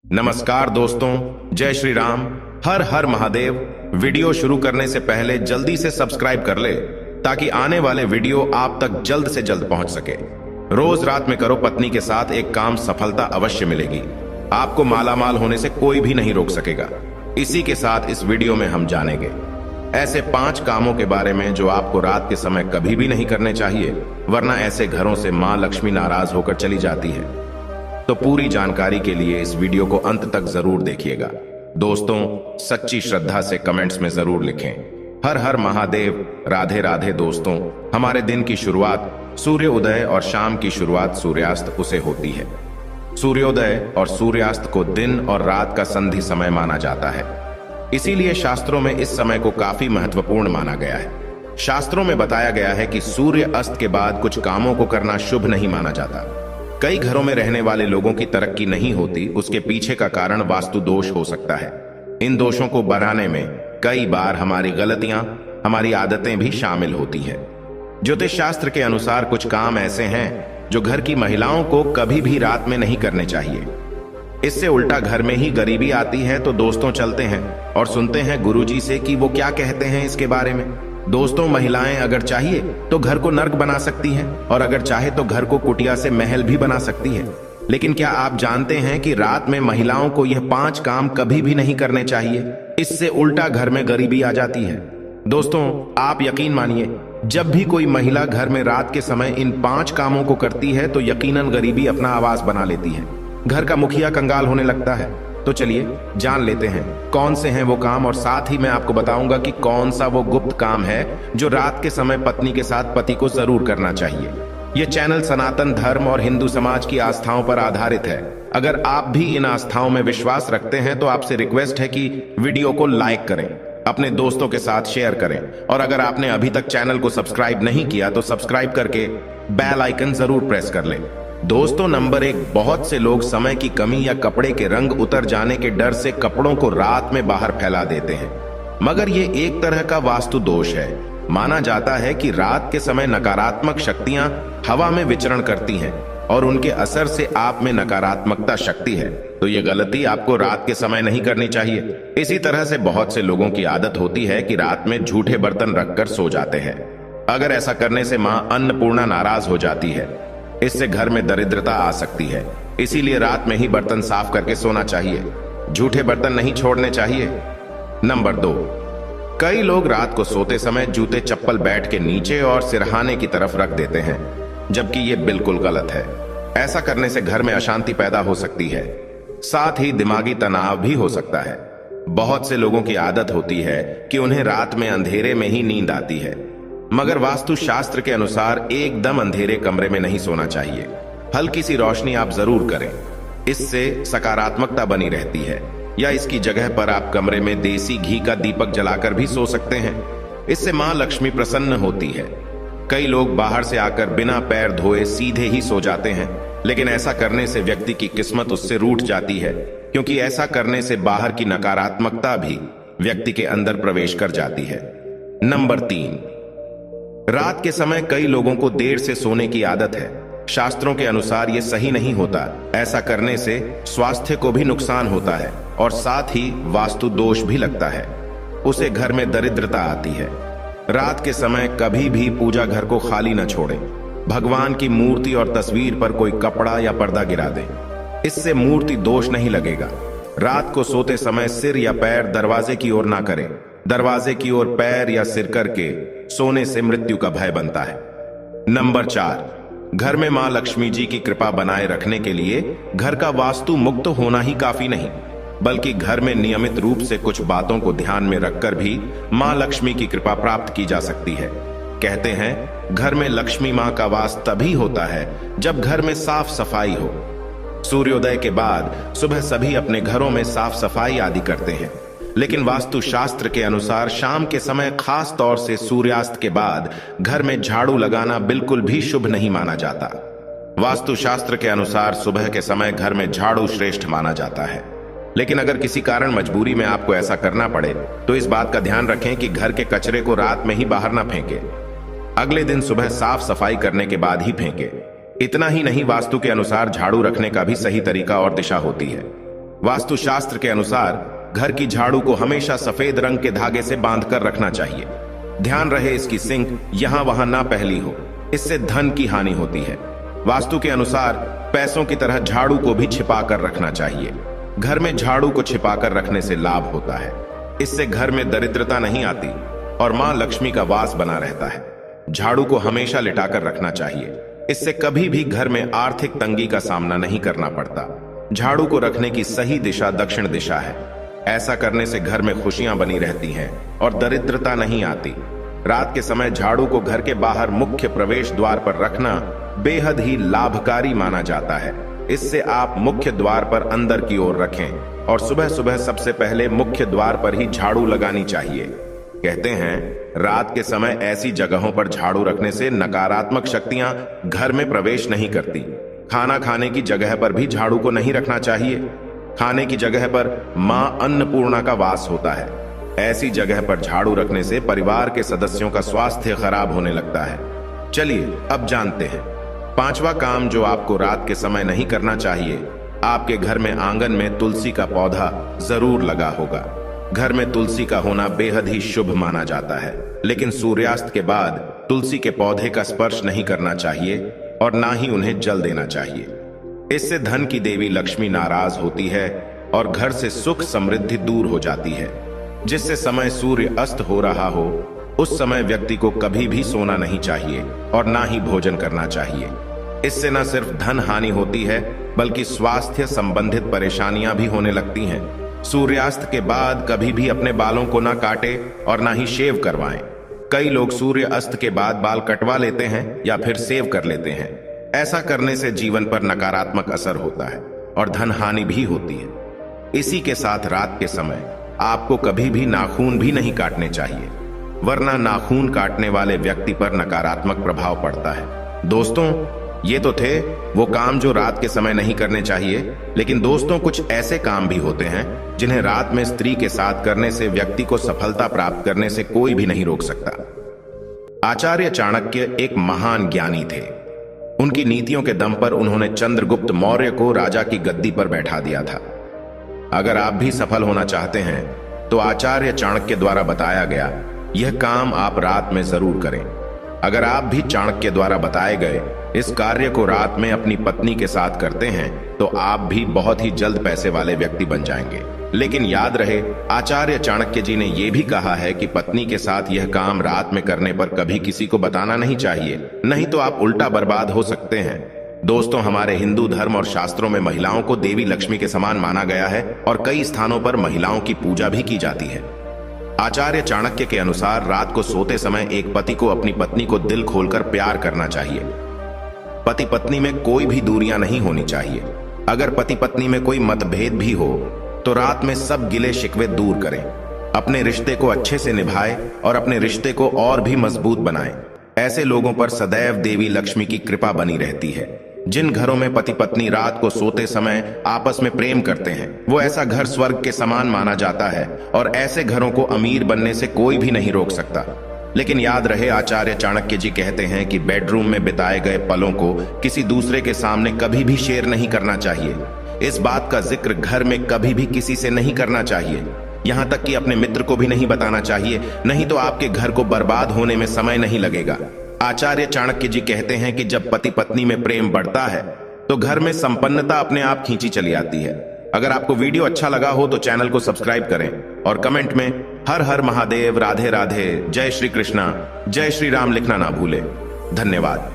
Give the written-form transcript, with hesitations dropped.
नमस्कार दोस्तों, जय श्री राम, हर हर महादेव। वीडियो शुरू करने से पहले जल्दी से सब्सक्राइब कर ले ताकि आने वाले वीडियो आप तक जल्द से जल्द पहुंच सके। रोज रात में करो पत्नी के साथ एक काम, सफलता अवश्य मिलेगी। आपको मालामाल होने से कोई भी नहीं रोक सकेगा। इसी के साथ इस वीडियो में हम जानेंगे ऐसे 5 कामों के बारे में जो आपको रात के समय कभी भी नहीं करने चाहिए, वरना ऐसे घरों से मां लक्ष्मी नाराज होकर चली जाती है। तो पूरी जानकारी के लिए इस वीडियो को अंत तक जरूर देखिएगा। दोस्तों, सच्ची श्रद्धा से कमेंट्स में जरूर लिखें हर हर महादेव, राधे राधे। दोस्तों, हमारे दिन की शुरुआत सूर्य उदय और शाम की शुरुआत सूर्यास्त उसे होती है। सूर्योदय और सूर्यास्त को दिन और रात का संधि समय माना जाता है, इसीलिए शास्त्रों में इस समय को काफी महत्वपूर्ण माना गया है। शास्त्रों में बताया गया है कि सूर्य अस्त के बाद कुछ कामों को करना शुभ नहीं माना जाता। कई घरों में रहने वाले लोगों की तरक्की नहीं होती, उसके पीछे का कारण वास्तु दोष हो सकता है। इन दोषों को बढ़ाने में कई बार हमारी गलतियां, हमारी आदतें भी शामिल होती है। ज्योतिष शास्त्र के अनुसार कुछ काम ऐसे हैं जो घर की महिलाओं को कभी भी रात में नहीं करने चाहिए। इससे उल्टा घर में ही गरीबी आती है। तो दोस्तों, चलते हैं और सुनते हैं गुरुजी से कि वो क्या कहते हैं इसके बारे में। दोस्तों, महिलाएं अगर चाहिए तो घर को नर्क बना सकती हैं और अगर चाहे तो घर को कुटिया से महल भी बना सकती है। लेकिन क्या आप जानते हैं कि रात में महिलाओं को यह 5 काम कभी भी नहीं करने चाहिए? इससे उल्टा घर में गरीबी आ जाती है। दोस्तों, आप यकीन मानिए, जब भी कोई महिला घर में रात के समय इन 5 कामों को करती है तो यकीनन गरीबी अपना आवास बना लेती है, घर का मुखिया कंगाल होने लगता है। तो चलिए जान लेते हैं कौन से हैं वो काम, और साथ ही मैं आपको बताऊंगा कि कौन सा वो गुप्त काम है जो रात के समय पत्नी के साथ पति को जरूर करना चाहिए। ये चैनल सनातन धर्म और हिंदू समाज की आस्थाओं पर आधारित है। अगर आप भी इन आस्थाओं में विश्वास रखते हैं तो आपसे रिक्वेस्ट है कि वीडियो को लाइक करें, अपने दोस्तों के साथ शेयर करें, और अगर आपने अभी तक चैनल को सब्सक्राइब नहीं किया तो सब्सक्राइब करके बेल आइकन जरूर प्रेस कर लें। दोस्तों, नंबर 1, बहुत से लोग समय की कमी या कपड़े के रंग उतर जाने के डर से कपड़ों को रात में बाहर फैला देते हैं, मगर ये एक तरह का वास्तु दोष है। माना जाता है कि रात के समय नकारात्मक शक्तियां हवा में विचरण करती हैं और उनके असर से आप में नकारात्मकता शक्ति है। तो ये गलती आपको रात के समय नहीं करनी चाहिए। इसी तरह से बहुत से लोगों की आदत होती है कि रात में झूठे बर्तन रखकर सो जाते हैं। अगर ऐसा करने से मां अन्नपूर्णा नाराज हो जाती है। इससे घर में दरिद्रता आ सकती है, इसीलिए रात में ही बर्तन साफ करके सोना चाहिए, झूठे बर्तन नहीं छोड़ने चाहिए। नंबर 2, कई लोग रात को सोते समय जूते चप्पल बेड के नीचे और सिरहाने की तरफ रख देते हैं, जबकि ये बिल्कुल गलत है। ऐसा करने से घर में अशांति पैदा हो सकती है, साथ ही दिमागी तनाव भी हो सकता है। बहुत से लोगों की आदत होती है कि उन्हें रात में अंधेरे में ही नींद आती है, मगर वास्तु शास्त्र के अनुसार एकदम अंधेरे कमरे में नहीं सोना चाहिए। हल्की सी रोशनी आप जरूर करें, इससे सकारात्मकता बनी रहती है। या इसकी जगह पर आप कमरे में देसी घी का दीपक जलाकर भी सो सकते हैं, इससे मां लक्ष्मी प्रसन्न होती है। कई लोग बाहर से आकर बिना पैर धोए सीधे ही सो जाते हैं, लेकिन ऐसा करने से व्यक्ति की किस्मत उससे रूठ जाती है, क्योंकि ऐसा करने से बाहर की नकारात्मकता भी व्यक्ति के अंदर प्रवेश कर जाती है। नंबर 3, रात के समय कई लोगों को देर से सोने की आदत है। शास्त्रों के अनुसार यह सही नहीं होता। ऐसा करने से स्वास्थ्य को भी नुकसान होता है और साथ ही वास्तु दोष भी लगता है, उसे घर में दरिद्रता आती है। रात के समय कभी भी पूजा घर को खाली न छोड़ें। भगवान की मूर्ति और तस्वीर पर कोई कपड़ा या पर्दा गिरा दें, इससे मूर्ति दोष नहीं लगेगा। रात को सोते समय सिर या पैर दरवाजे की ओर ना करें। दरवाजे की ओर पैर या सिर करके सोने से मृत्यु का भय बनता है। नंबर 4, घर में मां लक्ष्मी जी की कृपा बनाए रखने के लिए घर का वास्तु मुक्त होना ही काफी नहीं, बल्कि घर में नियमित रूप से कुछ बातों को ध्यान में रखकर भी मां लक्ष्मी की कृपा प्राप्त की जा सकती है। कहते हैं, घर में लक्ष्मी मां का वास तभी होता है जब घर में साफ सफाई हो। सूर्योदय के बाद सुबह सभी अपने घरों में साफ सफाई आदि करते हैं, लेकिन वास्तु शास्त्र के अनुसार शाम के समय, खास तौर से सूर्यास्त के बाद, घर में झाड़ू लगाना बिल्कुल भी शुभ नहीं माना जाता। वास्तु शास्त्र के अनुसार सुबह के समय घर में झाड़ू श्रेष्ठ माना जाता है, लेकिन अगर किसी कारण मजबूरी में आपको ऐसा करना पड़े तो इस बात का ध्यान रखें कि घर के कचरे को रात में ही बाहर ना फेंकें। अगले दिन सुबह साफ सफाई करने के बाद ही फेंकें। इतना ही नहीं, वास्तु के अनुसार झाड़ू रखने का भी सही तरीका और दिशा होती है। वास्तुशास्त्र के अनुसार घर की झाड़ू को हमेशा सफेद रंग के धागे से बांधकर रखना चाहिए। ध्यान रहे इसकी सिंक यहां वहां ना फैली हो, इससे धन की हानि होती है। वास्तु के अनुसार पैसों की तरह झाड़ू को भी छिपा कर रखना चाहिए। घर में झाड़ू को छिपा कर रखने से लाभ होता है। इससे घर में दरिद्रता नहीं आती और मां लक्ष्मी का वास बना रहता है। झाड़ू को हमेशा लिटाकर रखना चाहिए, इससे कभी भी घर में आर्थिक तंगी का सामना नहीं करना पड़ता। झाड़ू को रखने की सही दिशा दक्षिण दिशा है। ऐसा करने से घर में खुशियां बनी रहती हैं और दरिद्रता नहीं आती। रात के समय झाड़ू को घर के बाहर मुख्य प्रवेश द्वार पर रखना बेहद ही लाभकारी माना जाता है। इससे आप मुख्य द्वार पर अंदर की ओर रखें और सुबह सुबह सबसे पहले मुख्य द्वार पर ही झाड़ू लगानी चाहिए। कहते हैं रात के समय ऐसी जगहों पर झाड़ू रखने से नकारात्मक शक्तियां घर में प्रवेश नहीं करती। खाना खाने की जगह पर भी झाड़ू को नहीं रखना चाहिए। खाने की जगह पर मां अन्नपूर्णा का वास होता है। ऐसी जगह पर झाड़ू रखने से परिवार के सदस्यों का स्वास्थ्य खराब होने लगता है। चलिए अब जानते हैं पांचवा काम जो आपको रात के समय नहीं करना चाहिए। आपके घर में आंगन में तुलसी का पौधा जरूर लगा होगा। घर में तुलसी का होना बेहद ही शुभ माना जाता है, लेकिन सूर्यास्त के बाद तुलसी के पौधे का स्पर्श नहीं करना चाहिए और ना ही उन्हें जल देना चाहिए। इससे धन की देवी लक्ष्मी नाराज होती है और घर से सुख समृद्धि दूर हो जाती है। जिससे समय सूर्य अस्त हो रहा हो उस समय व्यक्ति को कभी भी सोना नहीं चाहिए और ना ही भोजन करना चाहिए। इससे न सिर्फ धन हानि होती है बल्कि स्वास्थ्य संबंधित परेशानियां भी होने लगती हैं। सूर्यास्त के बाद कभी भी अपने बालों को ना काटे और ना ही शेव करवाएं। कई लोग सूर्य अस्त के बाद बाल कटवा लेते हैं या फिर सेव कर लेते हैं। ऐसा करने से जीवन पर नकारात्मक असर होता है और धन हानि भी होती है। इसी के साथ रात के समय आपको कभी भी नाखून भी नहीं काटने चाहिए, वरना नाखून काटने वाले व्यक्ति पर नकारात्मक प्रभाव पड़ता है। दोस्तों ये तो थे वो काम जो रात के समय नहीं करने चाहिए, लेकिन दोस्तों कुछ ऐसे काम भी होते हैं जिन्हें रात में स्त्री के साथ करने से व्यक्ति को सफलता प्राप्त करने से कोई भी नहीं रोक सकता। आचार्य चाणक्य एक महान ज्ञानी थे। उनकी नीतियों के दम पर उन्होंने चंद्रगुप्त मौर्य को राजा की गद्दी पर बैठा दिया था। अगर आप भी सफल होना चाहते हैं तो आचार्य चाणक्य द्वारा बताया गया यह काम आप रात में जरूर करें। अगर आप भी चाणक्य द्वारा बताए गए इस कार्य को रात में अपनी पत्नी के साथ करते हैं तो आप भी बहुत ही जल्द पैसे वाले व्यक्ति बन जाएंगे। लेकिन याद रहे आचार्य चाणक्य जी ने यह भी कहा है कि पत्नी के साथ यह काम रात में करने पर कभी किसी को बताना नहीं चाहिए, नहीं तो आप उल्टा बर्बाद हो सकते हैं। दोस्तों हमारे हिंदू धर्म और शास्त्रों में महिलाओं को देवी लक्ष्मी के समान माना गया है और कई स्थानों पर महिलाओं की पूजा भी की जाती है। आचार्य चाणक्य के अनुसार रात को सोते समय एक पति को अपनी पत्नी को दिल खोलकर प्यार करना चाहिए। पति पत्नी में कोई भी दूरियां नहीं होनी चाहिए। अगर पति पत्नी में कोई मतभेद भी हो तो रात में सब गिले शिकवे दूर करें। अपने रिश्ते को अच्छे से निभाएं और अपने रिश्ते को और भी मजबूत बनाएं। ऐसे लोगों पर सदैव देवी लक्ष्मी की कृपा बनी रहती है। जिन घरों में पति पत्नी रात को सोते समय आपस में प्रेम करते हैं वो ऐसा घर स्वर्ग के समान माना जाता है और ऐसे घरों को अमीर बनने से कोई भी नहीं रोक सकता। लेकिन याद रहे आचार्य चाणक्य जी कहते हैं कि बेडरूम में बिताए गए पलों को किसी दूसरे के सामने कभी भी शेयर नहीं करना चाहिए। इस बात का जिक्र घर में कभी भी किसी से नहीं करना चाहिए, यहाँ तक कि अपने मित्र को भी नहीं बताना चाहिए, नहीं तो आपके घर को बर्बाद होने में समय नहीं लगेगा। आचार्य चाणक्य जी कहते हैं कि जब पति पत्नी में प्रेम बढ़ता है तो घर में संपन्नता अपने आप खींची चली आती है। अगर आपको वीडियो अच्छा लगा हो तो चैनल को सब्सक्राइब करें और कमेंट में हर हर महादेव, राधे राधे, जय श्री कृष्णा, जय श्री राम लिखना ना भूलें। धन्यवाद।